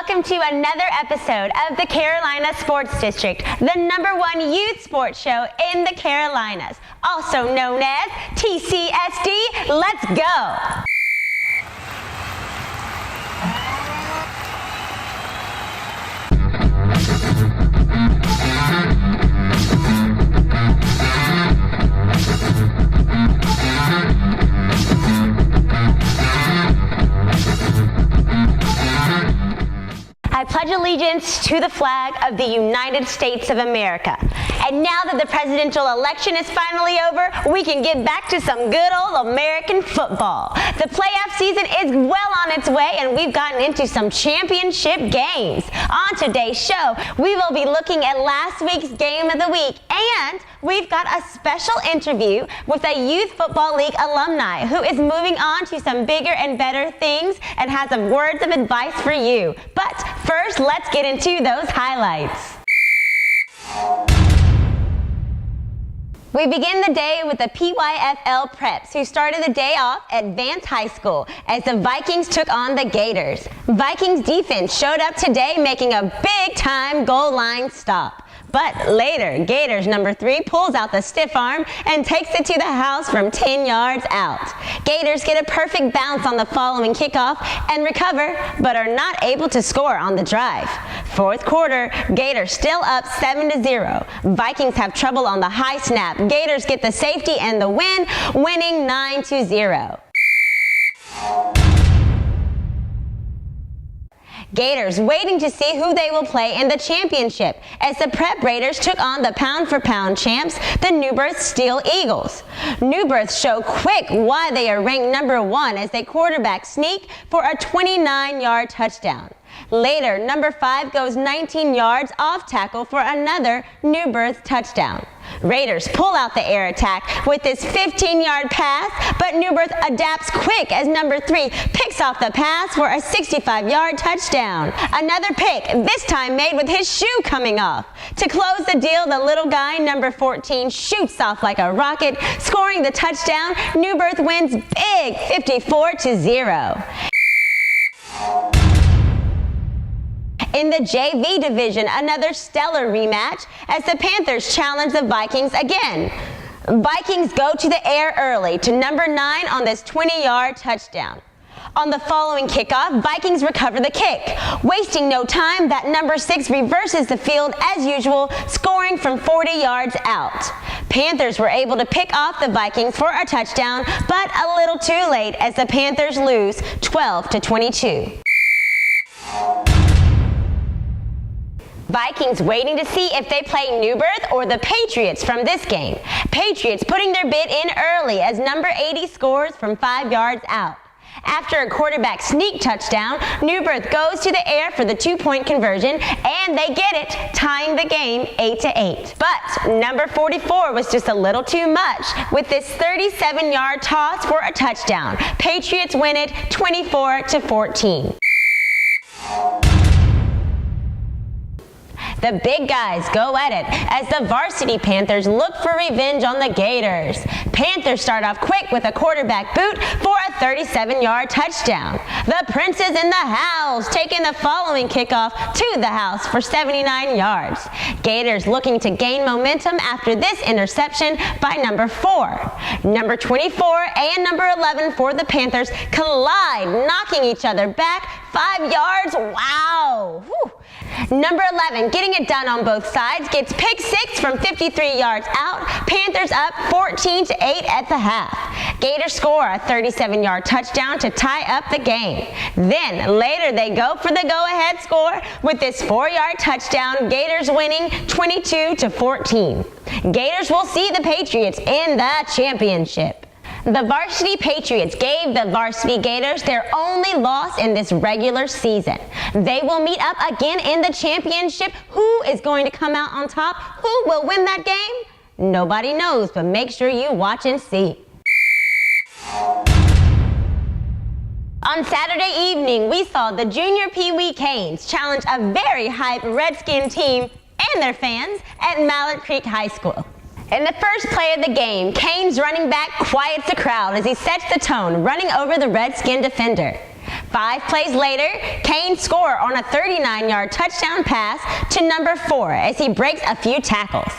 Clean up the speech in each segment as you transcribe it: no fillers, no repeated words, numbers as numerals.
welcome to another episode of the Carolina Sports District, the #1 youth sports show in the Carolinas, also known as TCSD. Let's go! I pledge allegiance to the flag of the United States of America. And now that the presidential election is finally over, we can get back to some good old American football. The playoff season is well on its way, and we've gotten into some championship games. On today's show, we will be looking at last week's game of the week, and we've got a special interview with a Youth Football League alumni who is moving on to some bigger and better things and has some words of advice for you. But first, let's get into those highlights. We begin the day with the PYFL Preps, who started the day off at Vance High School as the Vikings took on the Gators. Vikings defense showed up today, making a big-time goal line stop. But later, Gators #3 pulls out the stiff arm and takes it to the house from 10 yards out. Gators get a perfect bounce on the following kickoff and recover, but are not able to score on the drive. Fourth quarter, Gators still up 7-0. Vikings have trouble on the high snap. Gators get the safety and the win, winning 9-0. Gators waiting to see who they will play in the championship as the Prep Raiders took on the pound-for-pound champs, the New Birth Steel Eagles. New Birth show quick why they are ranked #1 as they quarterback sneak for a 29-yard touchdown. Later, #5 goes 19 yards off tackle for another New Birth touchdown. Raiders pull out the air attack with this 15-yard pass, but New Birth adapts quick as #3 picks off the pass for a 65-yard touchdown. Another pick, this time made with his shoe coming off. To close the deal, the little guy, #14, shoots off like a rocket, scoring the touchdown. New Birth wins big, 54-0. In the JV division, another stellar rematch as the Panthers challenge the Vikings again. Vikings go to the air early to #9 on this 20-yard touchdown. On the following kickoff, Vikings recover the kick. Wasting no time, that #6 reverses the field as usual, scoring from 40 yards out. Panthers were able to pick off the Vikings for a touchdown, but a little too late as the Panthers lose 12-22. Vikings waiting to see if they play New Birth or the Patriots from this game. Patriots putting their bid in early as #80 scores from 5 yards out. After a quarterback sneak touchdown, New Birth goes to the air for the 2-point conversion, and they get it, tying the game 8-8. But #44 was just a little too much with this 37-yard toss for a touchdown. Patriots win it 24-14. The big guys go at it as the Varsity Panthers look for revenge on the Gators. Panthers start off quick with a quarterback boot for a 37-yard touchdown. The Princes in the house taking the following kickoff to the house for 79 yards. Gators looking to gain momentum after this interception by #4. #24 and #11 for the Panthers collide, knocking each other back 5 yards. Wow! Whew. #11 getting it done on both sides, gets pick 6 from 53 yards out. Panthers up 14-8 at the half. Gators score a 37-yard touchdown to tie up the game. Then later they go for the go-ahead score with this 4-yard touchdown, Gators winning 22-14. Gators will see the Patriots in the championship. The Varsity Patriots gave the Varsity Gators their only loss in this regular season. They will meet up again in the championship. Who is going to come out on top? Who will win that game? Nobody knows, but make sure you watch and see. On Saturday evening, we saw the junior Peewee Canes challenge a very hyped Redskin team and their fans at Mallard Creek High School. In the first play of the game, Canes running back quiets the crowd as he sets the tone, running over the Redskin defender. 5 plays later, Canes score on a 39-yard touchdown pass to number 4 as he breaks a few tackles.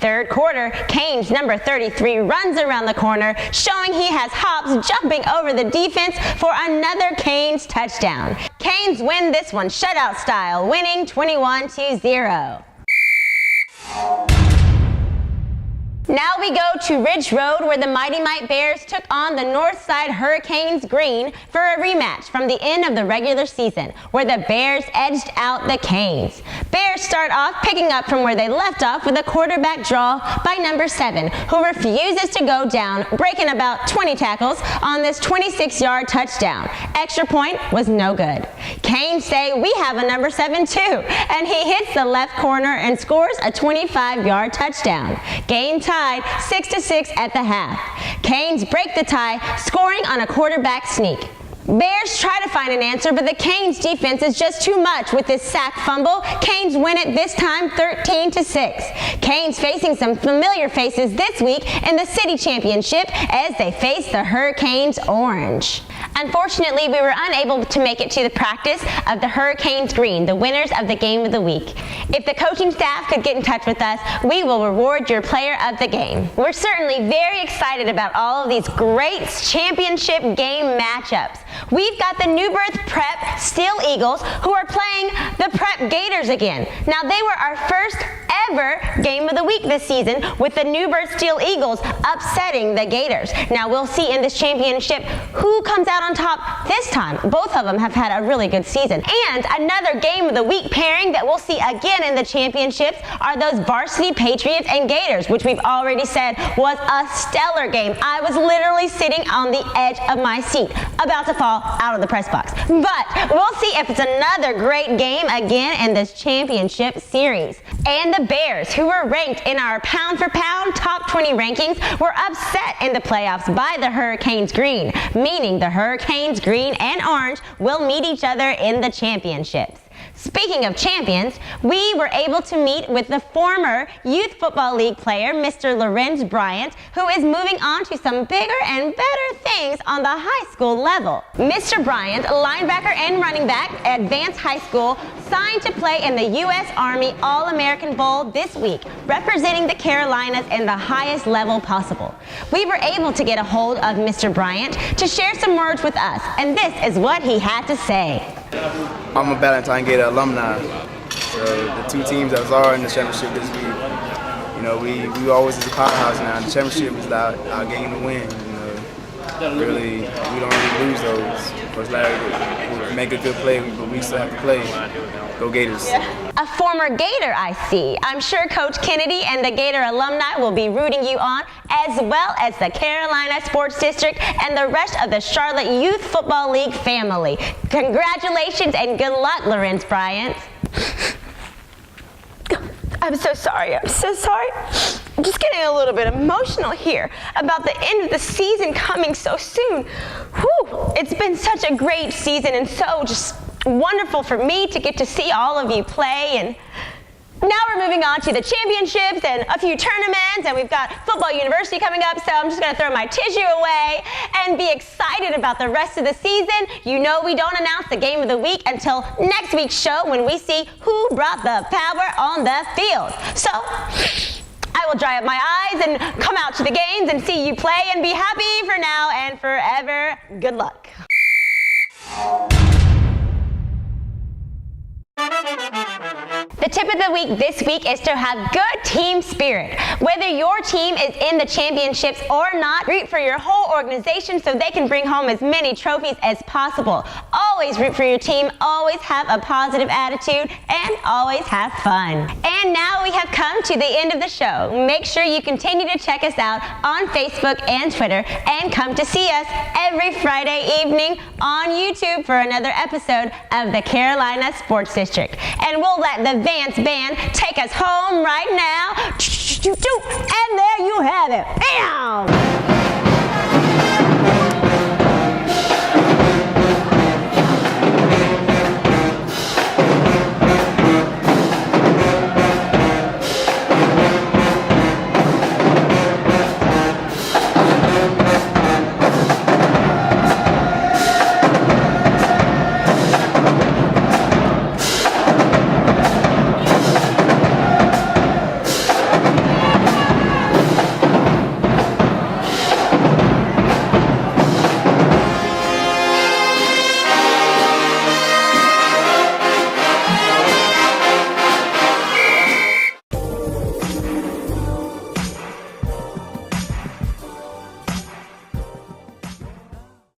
Third quarter, Canes number 33 runs around the corner, showing he has hops jumping over the defense for another Canes touchdown. Canes win this one shutout style, winning 21-0. Now we go to Ridge Road, where the Mighty Might Bears took on the Northside Hurricanes Green for a rematch from the end of the regular season, where the Bears edged out the Canes. Bears start off picking up from where they left off with a quarterback draw by number 7, who refuses to go down, breaking about 20 tackles on this 26-yard touchdown. Extra point was no good. Canes say we have a number 7 too, and he hits the left corner and scores a 25-yard touchdown. Game time 6-6 at the half. Canes break the tie, scoring on a quarterback sneak. Bears try to find an answer, but the Canes defense is just too much with this sack fumble. Canes win it this time 13-6. Canes facing some familiar faces this week in the city championship as they face the Hurricanes Orange. Unfortunately, we were unable to make it to the practice of the Hurricanes Green, the winners of the game of the week. If the coaching staff could get in touch with us, we will reward your player of the game. We're certainly very excited about all of these great championship game matchups. We've got the New Birth Prep Steel Eagles, who are playing the Prep Gators again. Now, they were our first ever game of the week this season, with the New Birth Steel Eagles upsetting the Gators. Now, we'll see in this championship who comes out on top this time. Both of them have had a really good season. And another game of the week pairing that we'll see again in the championships are those Varsity Patriots and Gators, which we've already said was a stellar game. I was literally sitting on the edge of my seat, about to fall out of the press box. But we'll see if it's another great game again in this championship series. And the Bears, who were ranked in our pound-for-pound top 20 rankings, were upset in the playoffs by the Hurricanes Green, meaning the Hurricanes Green and Orange will meet each other in the championships. Speaking of champions, we were able to meet with the former Youth Football League player, Mr. Lorenz Bryant, who is moving on to some bigger and better things on the high school level. Mr. Bryant, linebacker and running back at Advanced High School, signed to play in the U.S. Army All-American Bowl this week, representing the Carolinas in the highest level possible. We were able to get a hold of Mr. Bryant to share some words with us, and this is what he had to say. I'm a Valentine Gator alumni. So the two teams that are in the championship this week, you know, we always is a powerhouse now. The championship is our game to win. You know, really, we don't really lose those. First Larry, we make a good play, but we still have to play. Go Gators. A former Gator, I see. I'm sure Coach Kennedy and the Gator alumni will be rooting you on, as well as the Carolina Sports District and the rest of the Charlotte Youth Football League family. Congratulations and good luck, Lorenz Bryant. I'm so sorry. I'm just getting a little bit emotional here about the end of the season coming so soon. Whew, it's been such a great season and so just wonderful for me to get to see all of you play. And now we're moving on to the championships and a few tournaments, and we've got Football University coming up, so I'm just going to throw my tissue away and be excited about the rest of the season. You know we don't announce the game of the week until next week's show when we see who brought the power on the field. So I will dry up my eyes and come out to the games and see you play and be happy for now and forever. Good luck. The tip of the week this week is to have good team spirit. Whether your team is in the championships or not, root for your whole organization so they can bring home as many trophies as possible. Always root for your team, always have a positive attitude, and always have fun. And now we have come to the end of the show. Make sure you continue to check us out on Facebook and Twitter, and come to see us every Friday evening on YouTube for another episode of the Carolina Sports District. And we'll let the Vance Band take us home right now. And there you have it. Bam!